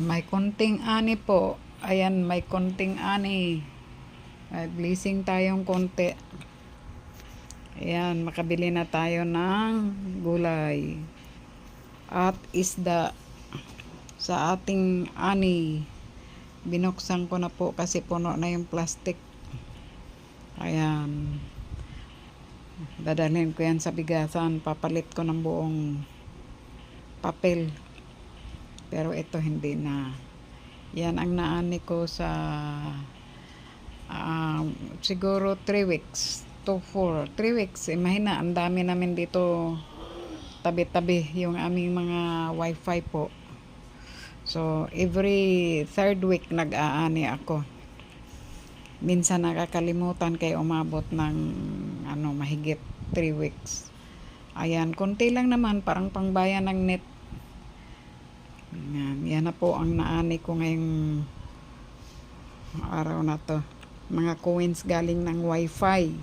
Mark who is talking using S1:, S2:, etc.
S1: May konting ani po. Ayan, may konting ani. Blessing tayong konti. Ayan, makabili na tayo ng gulay. At isda sa ating ani. Binuksan ko na po kasi puno na yung plastic. Ayan. Dadalhin ko yan sa bigasan. Papalit ko ng buong papel. Pero ito hindi na. Yan ang naani ko sa siguro 3 weeks to 3 weeks. Mahina, ang dami namin dito tabi-tabi yung aming mga wifi po. So, every 3rd week nag-aani ako. Minsan nakakalimutan kay umabot ng mahigit 3 weeks. Ayan, konti lang naman, parang pangbayan ng net. Yan na po ang naani ko ngayong araw na to. Mga coins galing ng wifi.